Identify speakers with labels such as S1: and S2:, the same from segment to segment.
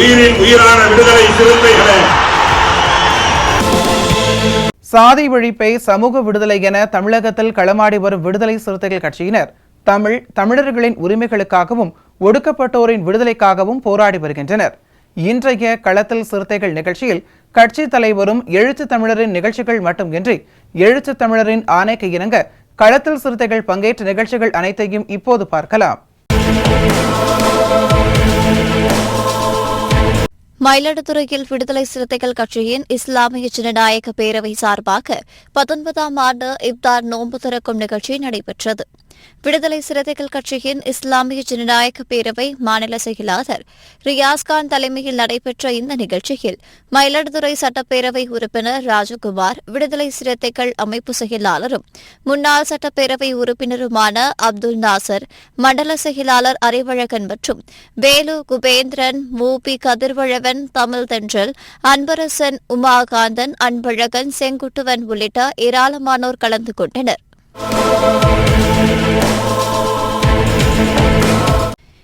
S1: உயிரின் உயிரான விடுதலை சிறுத்தைகளே,
S2: சாதி ஒழிப்பை சமூக விடுதலை என தமிழகத்தில் களமாடி வரும் விடுதலை சிறுத்தைகள் கட்சியினர் தமிழர்களின் உரிமைகளுக்காகவும் ஒடுக்கப்பட்டோரின் விடுதலைக்காகவும் போராடி வருகின்றனர். இன்றைய களத்தில் சிறுத்தைகள் நிகழ்ச்சியில் கட்சி தலைவரும் எழுத்து தமிழரின் நிகழ்ச்சிகள் மட்டுமின்றி எழுத்து தமிழரின் ஆணைக்கு இணங்க களத்தில் சிறுத்தைகள் பங்கேற்ற நிகழ்ச்சிகள் அனைத்தையும் இப்போது பார்க்கலாம்.
S3: மயிலாடுதுறையில் விடுதலை சிறுத்தைகள் கட்சியின் இஸ்லாமிய ஜனநாயக பேரவை சார்பாக 19ஆம் ஆண்டு இப்தார் நோன்பு திறக்கும் நிகழ்ச்சி நடைபெற்றது. விடுதலை சிறுத்தைகள் கட்சியின் இஸ்லாமிய ஜனநாயக பேரவை மாநில செயலாளர் ரியாஸ்கான் தலைமையில் நடைபெற்ற இந்த நிகழ்ச்சியில் மயிலாடுதுறை சட்டப்பேரவை உறுப்பினர் ராஜகுமார், விடுதலை சிறுத்தைகள் அமைப்பு செயலாளரும் முன்னாள் சட்டப்பேரவை உறுப்பினருமான அப்துல் நாசர், மண்டல செயலாளர் அறிவழகன் மற்றும் வேலு குபேந்திரன், மூபி கதிர்வழவன், தமிழ் தென்றல், அன்பரசன், உமாகாந்தன், அன்பழகன், செங்குட்டுவன் உள்ளிட்ட ஏராளமானோர் கலந்து கொண்டனர்.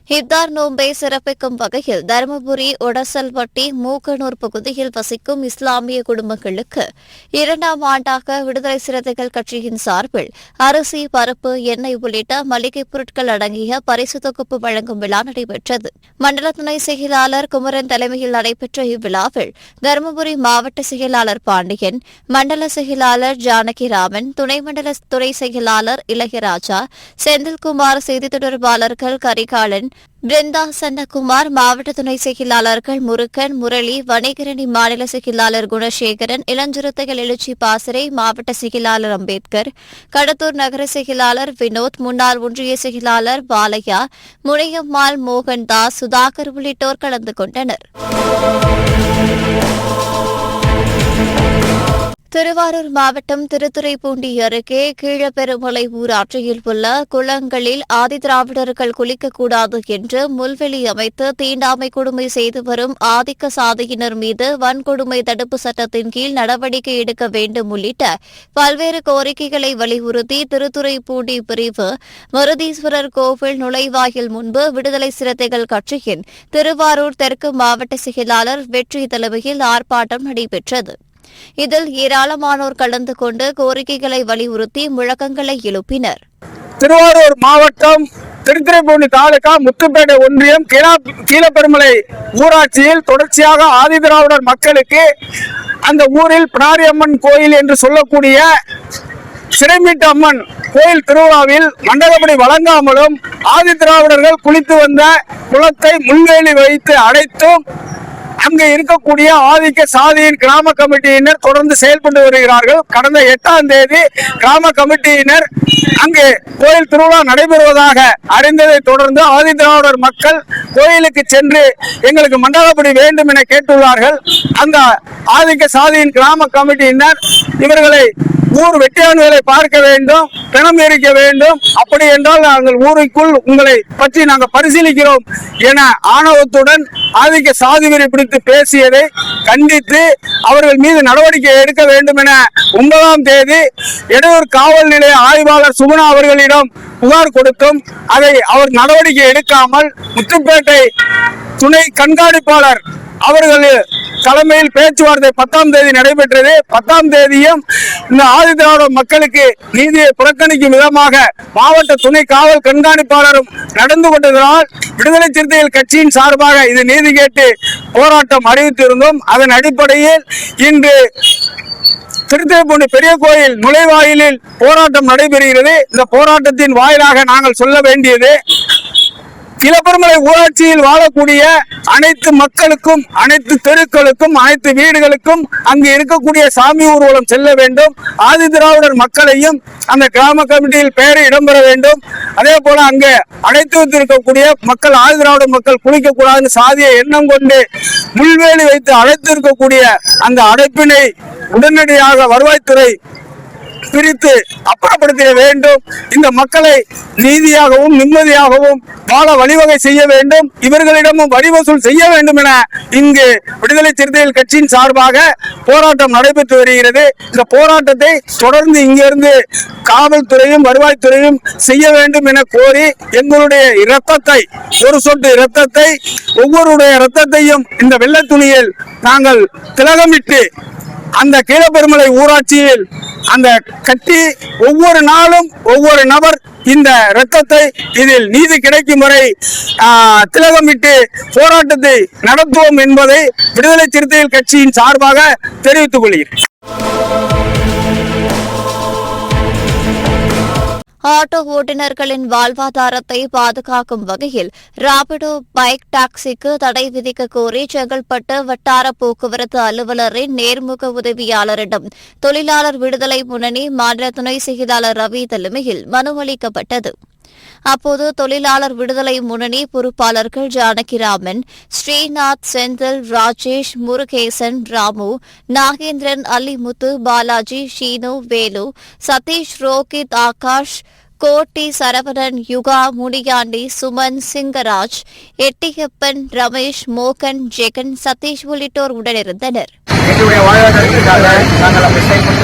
S3: இப்தார் நோன்பை சிறப்பிக்கும் வகையில் தருமபுரி ஒடசல்வட்டி மூக்கனூர் பகுதியில் வசிக்கும் இஸ்லாமிய குடும்பங்களுக்கு 2ஆம் ஆண்டாக விடுதலை சிறுத்தைகள் கட்சியின் சார்பில் அரிசி, பருப்பு, எண்ணெய் உள்ளிட்ட மளிகைப் பொருட்கள் அடங்கிய பரிசு தொகுப்பு வழங்கும் விழா நடைபெற்றது. மண்டல துணை செயலாளர் குமரன் தலைமையில் நடைபெற்ற இவ்விழாவில் தருமபுரி மாவட்ட செயலாளர் பாண்டியன், மண்டல செயலாளர் ஜானகிராமன், துணை மண்டல துணை செயலாளர் இளையராஜா, செந்தில்குமார், செய்தி தொடர்பாளர்கள் கரிகாலன், பிருந்தா, சன்னகுமார், மாவட்ட துணை செயலாளர்கள் முருகன், முரளி, வணிகரணி மாநில செயலாளர் குணசேகரன், இளஞ்சிறுத்தைகள் எழுச்சி பாசறை மாவட்ட செயலாளர் அம்பேத்கர், கடத்தூர் நகர செயலாளர் வினோத், முன்னாள் ஒன்றிய செயலாளர் பாலையா, முனையம்மாள், மோகன்தாஸ், சுதாகர் உள்ளிட்டோர் கலந்து கொண்டனர். திருவாரூர் மாவட்டம் திருத்துறைப்பூண்டி அருகே கீழப்பெருமலை ஊராட்சியில் உள்ள குளங்களில் ஆதிதிராவிடர்கள் குளிக்கக்கூடாது என்று முள்வெளி அமைத்து தீண்டாமை கொடுமை செய்து வரும் ஆதிக்க சாதியினர் மீது வன்கொடுமை தடுப்பு சட்டத்தின் கீழ் நடவடிக்கை எடுக்க வேண்டும் உள்ளிட்ட பல்வேறு கோரிக்கைகளை வலியுறுத்தி திருத்துறைப்பூண்டி பிரிவு மருதீஸ்வரர் கோவில் நுழைவாயில் முன்பு விடுதலை சிறுத்தைகள் கட்சியின் திருவாரூர் தெற்கு மாவட்ட செயலாளர் வெற்றி தலைமையில் ஆர்ப்பாட்டம் நடைபெற்றது. இதில் ஏராளமானோர் கலந்து கொண்டு கோரிக்கைகளை வலியுறுத்தி முழக்கங்களை எழுப்பினர்.
S4: திருவாரூர் மாவட்டம் திருத்துறைப்பூண்டி தாலுகா முத்துப்பேட்டை ஒன்றியம் கீழப்பெருமலை ஊராட்சியில் தொடர்ச்சியாக ஆதிதிராவிடர் மக்களுக்கு அந்த ஊரில் பிடாரியம்மன் கோயில் என்று சொல்லக்கூடிய சிறைமீட்டு அம்மன் கோயில் திருவிழாவில் மண்டலப்படி வழங்காமலும் ஆதிதிராவிடர்கள் குளித்து வந்த குளத்தை முள்வேலி வைத்து அடைத்தும் அங்கு இருக்கக்கூடிய ஆதிக்க சாதியின் கிராம கமிட்டியினர் தொடர்ந்து செயல்பட்டு வருகிறார்கள். கடந்த 8ஆம் தேதி கிராம கமிட்டியினர் அங்கு கோயில் திருவிழா நடைபெறுவதாக அறிந்ததை தொடர்ந்து ஆதிதிராவிடர் மக்கள் கோயிலுக்கு சென்று எங்களுக்கு மண்டலப்படி வேண்டும் என கேட்டுள்ளார்கள். அந்த ஆதிக்க சாதியின் கிராம கமிட்டியினர் இவர்களை ஊர் வெட்டியான்களை பார்க்க வேண்டும், பிணம் எரிக்க வேண்டும், அப்படி என்றால் நாங்கள் ஊருக்குள் உங்களை பற்றி நாங்கள் பரிசீலிக்கிறோம் என ஆணவத்துடன் ஆதிக்க சாதி வெறி பிடித்து பேசியதை கண்டித்து அவர்கள் மீது நடவடிக்கை எடுக்க வேண்டும் என 9ஆம் தேதி எடூர் காவல் நிலைய ஆய்வாளர் சுகுணா அவர்களிடம் புகார் கொடுத்தும் அதை அவர் நடவடிக்கை எடுக்காமல் முத்துப்பேட்டை துணை கண்காணிப்பாளர் அவர்கள் தலைமையில் பேச்சுவார்த்தை 10ஆம் தேதி நடைபெற்றது. 10ஆம் தேதியும் இந்த ஆதிதிராவிட மக்களுக்கு நீதியை புறக்கணிக்கும் விதமாக மாவட்ட துணை காவல் கண்காணிப்பாளரும் நடந்து கொண்டதனால் விடுதலை சிறுத்தைகள் கட்சியின் சார்பாக இது நீதி கேட்டு போராட்டம் அறிவித்திருந்தோம். அதன் அடிப்படையில் இன்று திருத்துறைப்பூண்டி பெரிய கோயில் நுழைவாயிலில் போராட்டம் நடைபெறுகிறது. இந்த போராட்டத்தின் வாயிலாக நாங்கள் சொல்ல வேண்டியது, கீழப்பெருமலை ஊராட்சியில் வாழக்கூடிய அனைத்து மக்களுக்கும், அனைத்து தெருக்களுக்கும், அனைத்து வீடுகளுக்கும் அங்கு இருக்கக்கூடிய சாமி ஊர்வலம் செல்ல வேண்டும். ஆதி திராவிடர் மக்களையும் அந்த கிராம கமிட்டியில் பெயர் இடம்பெற வேண்டும். அதே போல அங்கே அடைத்து வைத்திருக்கக்கூடிய மக்கள், ஆதி திராவிடர் மக்கள் குளிக்க கூடாதுன்னு சாதிய எண்ணம் கொண்டு முள்வேலி வைத்து அடைத்து இருக்கக்கூடிய அந்த அடைப்பினை உடனடியாக வருவாய்த்துறை பிரித்து அப்புறப்படுத்த வேண்டும். இந்த மக்களை நீதியாகவும் நிம்மதியாகவும் வாழ வழிவகை செய்ய வேண்டும். இவர்களிடமும் வரி வசூல் செய்ய வேண்டும் என இங்கு விடுதலை சிறுத்தைகள் கட்சியின் சார்பாக போராட்டம் நடைபெற்று வருகிறது. இந்த போராட்டத்தை தொடர்ந்து இங்கிருந்து காவல்துறையும் வருவாய்த்துறையும் செய்ய வேண்டும் என கோரி எங்களுடைய இரத்தத்தை, ஒரு சொட்டு இரத்தத்தை, ஒவ்வொருடைய இரத்தத்தையும் இந்த வெள்ளை துணியில் நாங்கள் திலகமிட்டு அந்த கீழப்பெருமலை ஊராட்சியில் அந்த கட்டி ஒவ்வொரு நாளும் ஒவ்வொரு நபர் இந்த இரத்தத்தை இதில் நீதி கிடைக்கும் வரை திலகமிட்டு போராட்டத்தை நடத்துவோம் என்பதை விடுதலை சிறுத்தைகள் கட்சியின் சார்பாக தெரிவித்துக் கொள்கிறேன்.
S3: ஆட்டோ ஓட்டுநர்களின் வாழ்வாதாரத்தை பாதுகாக்கும் வகையில் ராபிடோ பைக் டாக்ஸிக்கு தடை விதிக்க கோரி செங்கல்பட்டு வட்டார போக்குவரத்து அலுவலரின் நேர்முக உதவியாளரிடம் தொழிலாளர் விடுதலை முன்னணி மாநில துணை செயலாளர் ரவி தலைமையில் மனு அளிக்கப்பட்டது. அப்போது தொழிலாளர் விடுதலை முன்னணி பொறுப்பாளர்கள் ஜானகிராமன், ஸ்ரீநாத், செந்தில், ராஜேஷ், முருகேசன், ராமு, நாகேந்திரன், அல்லிமுத்து, பாலாஜி, ஷீனு, வேலு, சதீஷ், ரோகித், ஆகாஷ், கோட்டி, சரவணன், யுகா, முனியாண்டி, சுமன், சிங்கராஜ், எட்டியப்பன், ரமேஷ், மோகன், ஜெகன், சதீஷ் உள்ளிட்டோர் உடனிருந்தனர்.
S5: எங்களுடைய வாழ்வாதாரத்திற்காக நாங்கள் அப்படி செயல்பட்டு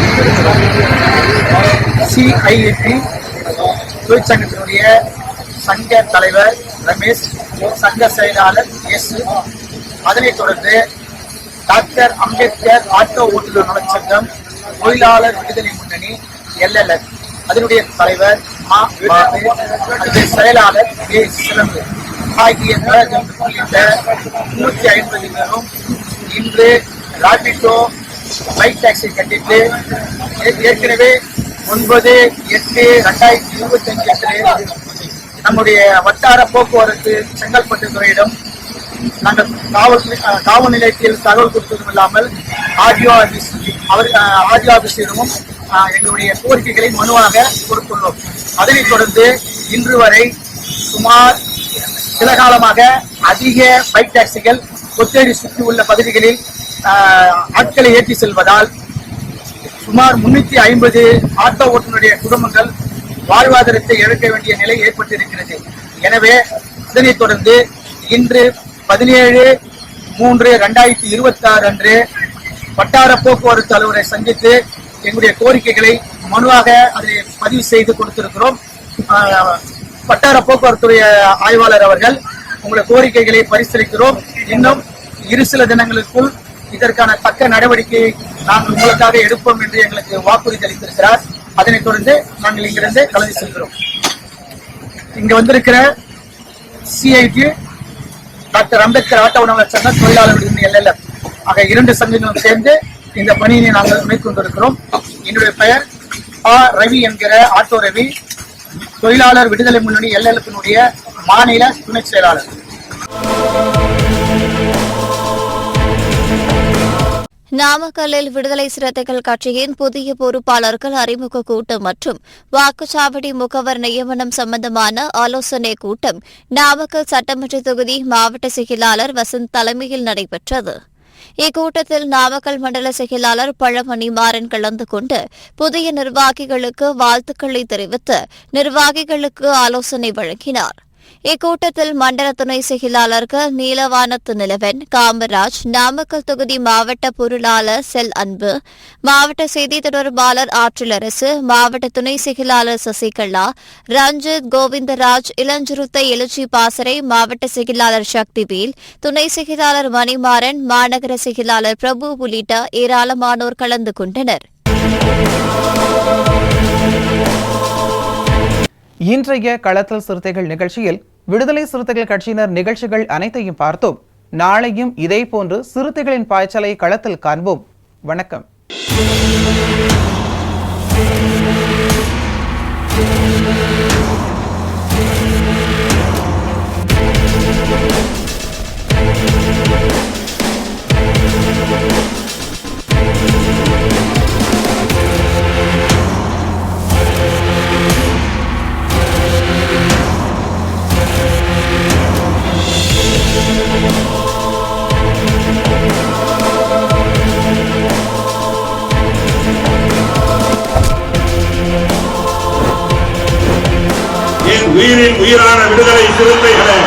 S5: தொழிற்சங்கத்தினுடைய சங்க தலைவர் ரமேஷ், சங்க செயலாளர் எஸ், அதனைத் தொடர்ந்து டாக்டர் அம்பேத்கர் ஆட்டோ ஓட்டுநர் நலச்சங்கம், தொழிலாளர் விடுதலை முன்னணி எல்எல்எஃப், அதனுடைய தலைவர் மா பாபு, அதனுடைய செயலாளர் ஏ சிலம்பு ஆகிய உள்ளிட்ட 350 பேரும் இன்று ராபிடோ பைக் டாக்ஸி கட்டிட்டு ஏற்கனவே 9/8/2025 நம்முடைய வட்டார போக்குவரத்து செங்கல்பட்டு துறையிடம் நாங்கள் காவல் நிலையத்தில் தகவல் கொடுத்ததும் இல்லாமல் ஆர்டிஓ ஆபீஸிடமும் எங்களுடைய கோரிக்கைகளை மனுவாக கொடுத்துள்ளோம். அதனைத் தொடர்ந்து இன்று வரை சுமார் சில காலமாக அதிக பைக் டாக்ஸிகள் கொத்தேரி சுற்றி உள்ள பகுதிகளில் ஆட்களை ஏற்றி செல்வதால் சுமார் 350 ஆட்டோ ஓட்டுநருடைய குடும்பங்கள் வாழ்வாதாரத்தை இழக்க வேண்டிய நிலை ஏற்பட்டிருக்கிறது. எனவே இதனைத் தொடர்ந்து இன்று 17/3/2026 அன்று வட்டார போக்குவரத்து அலுவலரை சந்தித்து எங்களுடைய கோரிக்கைகளை மனுவாக அதை பதிவு செய்து கொடுத்திருக்கிறோம். வட்டார போக்குவரத்துடைய ஆய்வாளர் அவர்கள் உங்களுடைய கோரிக்கைகளை பரிசீலிக்கிறோம், இன்னும் இரு சில தினங்களுக்குள் இதற்கான தக்க நடவடிக்கை நாங்கள் உங்களுக்காக எடுப்போம் என்று எங்களுக்கு வாக்குறுதி அளித்திருக்கிறார். அதனைத் தொடர்ந்து நாங்கள் இங்கிருந்து கலந்து செல்கிறோம். இங்க வந்திருக்கிற சிஐடி டாக்டர் அம்பேத்கர் ஆட்டோ ஓட்டுநர் சங்கம், தொழிலாளர் விடுதலை எல்எல்எஃப் ஆக 2 சங்கங்களும் சேர்ந்து இந்த பணியினை நாங்கள் மேற்கொண்டிருக்கிறோம். என்னுடைய பெயர் ரவி என்கிற ஆட்டோ ரவி, தொழிலாளர் விடுதலை முன்னணி எல்எல்எஃபினுடைய மாநில துணை செயலாளர்.
S3: நாமக்கல்லில் விடுதலை சிறுத்தைகள் கட்சியின் புதிய பொறுப்பாளர்கள் அறிமுக கூட்டம் மற்றும் வாக்குச்சாவடி முகவர் நியமனம் சம்பந்தமான ஆலோசனைக் கூட்டம் நாமக்கல் சட்டமன்ற தொகுதி மாவட்ட செயலாளர் வசந்த் தலைமையில் நடைபெற்றது. இக்கூட்டத்தில் நாமக்கல் மண்டல செயலாளர் பழமணி மாறன் கலந்து கொண்டு புதிய நிர்வாகிகளுக்கு வாழ்த்துக்களை தெரிவித்து நிர்வாகிகளுக்கு ஆலோசனை வழங்கினார். இக்கூட்டத்தில் மண்டல துணை செயலாளர்கள் நீலவானத்து நிலவன், காமராஜ், நாமக்கல் தொகுதி மாவட்ட பொருளாளர் செல் அன்பு, மாவட்ட செய்தி தொடர்பாளர் ஆற்றிலரசு, மாவட்ட துணை செயலாளர் சசிகலா, ரஞ்சித், கோவிந்தராஜ், இளஞ்சிறுத்தை எழுச்சி பாசறை, மாவட்ட செயலாளர் சக்திவேல், துணை செயலாளர் மணிமாறன், மாநகர செயலாளர் பிரபு உள்ளிட்ட ஏராளமானோர் கலந்து கொண்டனர்.
S2: இன்றைய களத்தல் சிறுத்தைகள் நிகழ்ச்சியில் விடுதலை சிறுத்தைகள் கட்சியினர் நிகழ்ச்சிகள் அனைத்தையும் பார்த்தோம். நாளையும் இதேபோன்று சிறுத்தைகளின் பாய்ச்சலை களத்தில் காண்போம். வணக்கம்.
S1: உயிரின் உயிரான விடுதலை சிறுத்தைகளே,